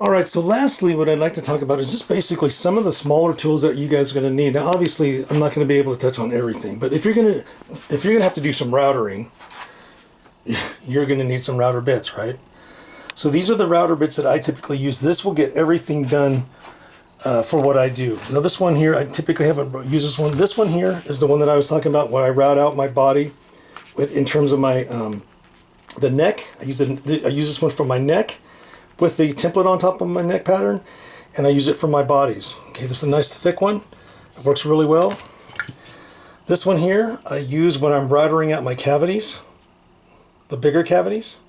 Alright, so lastly what I'd like to talk about is just basically some of the smaller tools that you guys are going to need. Now obviously I'm not going to be able to touch on everything, but if you're going to have to do some routering, you're going to need some router bits, right? So these are the router bits that I typically use. This will get everything done for what I do. Now this one here, I typically haven't used this one. This one here is the one that I was talking about when I route out my body with, in terms of my the neck. I use this one for my neck with the template on top of my neck pattern, and I use it for my bodies. Okay, this is a nice thick one. It works really well. This one here I use when I'm routering out my cavities, the bigger cavities.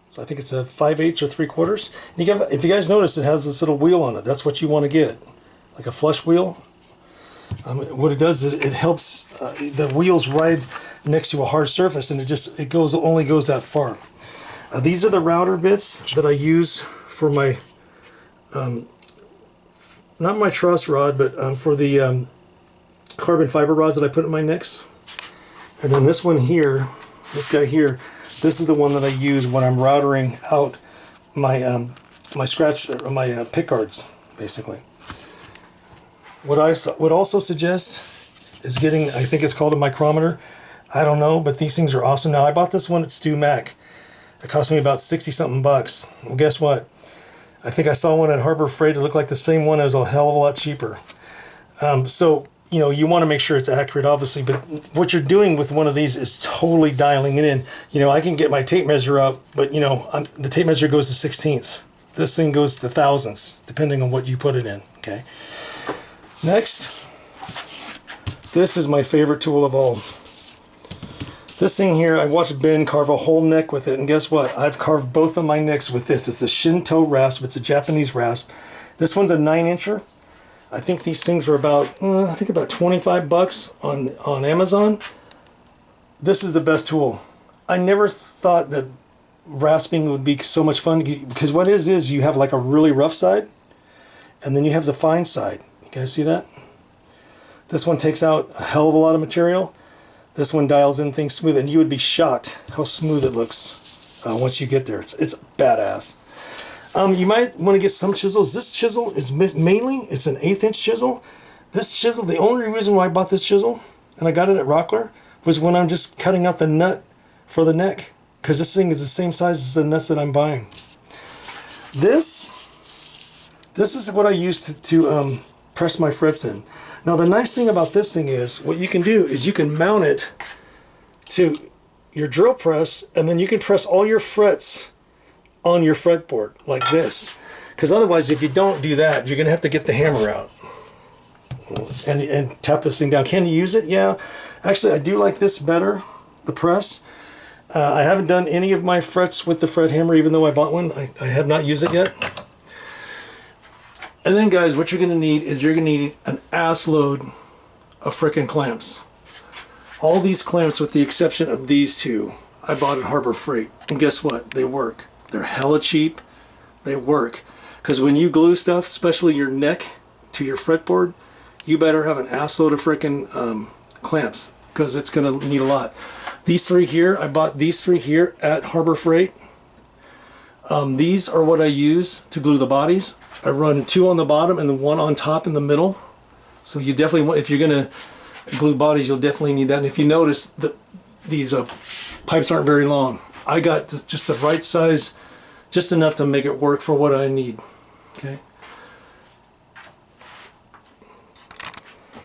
So I think it's a 5/8 or 3/4. And if you guys notice, it has this little wheel on it. That's what you want to get, like a flush wheel. What it does is it helps the wheels ride next to a hard surface, and it only goes that far. These are the router bits that I use for my, not my truss rod, but for the carbon fiber rods that I put in my necks. And then this one here, this guy here, this is the one that I use when I'm routering out my my pick guards, basically. What I would also suggest is getting, I think it's called a micrometer. I don't know, but these things are awesome. Now I bought this one at Stu Mac. It cost me about 60-something bucks. Well, guess what? I think I saw one at Harbor Freight. It looked like the same one. It was a hell of a lot cheaper. So, you know, you want to make sure it's accurate, obviously, but what you're doing with one of these is totally dialing it in. You know, I can get my tape measure up, but, you know, the tape measure goes to 16ths. This thing goes to thousandths, depending on what you put it in, okay? Next, this is my favorite tool of all. This thing here, I watched Ben carve a whole neck with it, and guess what? I've carved both of my necks with this. It's a Shinto rasp. It's a Japanese rasp. This one's a 9-incher. I think these things are about, about 25 bucks on Amazon. This is the best tool. I never thought that rasping would be so much fun, because what it is you have like a really rough side, and then you have the fine side. You guys see that? This one takes out a hell of a lot of material. This one dials in things smooth, and you would be shocked how smooth it looks once you get there. It's badass. You might want to get some chisels. This chisel is mainly, it's an 1/8-inch chisel. This chisel, the only reason why I bought this chisel, and I got it at Rockler, was when I'm just cutting out the nut for the neck, because this thing is the same size as the nuts that I'm buying. This is what I use to press my frets in. Now the nice thing about this thing is, what you can do is you can mount it to your drill press, and then you can press all your frets on your fretboard like this. Because otherwise, if you don't do that, you're going to have to get the hammer out and tap this thing down. Can you use it? Yeah. Actually, I do like this better, the press. I haven't done any of my frets with the fret hammer, even though I bought one. I have not used it yet. And then guys, what you're going to need is you're going to need an ass load of frickin' clamps. All these clamps, with the exception of these two, I bought at Harbor Freight. And guess what? They work. They're hella cheap. They work. Because when you glue stuff, especially your neck to your fretboard, you better have an ass load of frickin' clamps, because it's going to need a lot. These three here, I bought these three here at Harbor Freight. These are what I use to glue the bodies. I run 2 on the bottom and then 1 on top in the middle. So you definitely want, if you're going to glue bodies, you'll definitely need that. And if you notice, these pipes aren't very long. I got just the right size, just enough to make it work for what I need. Okay.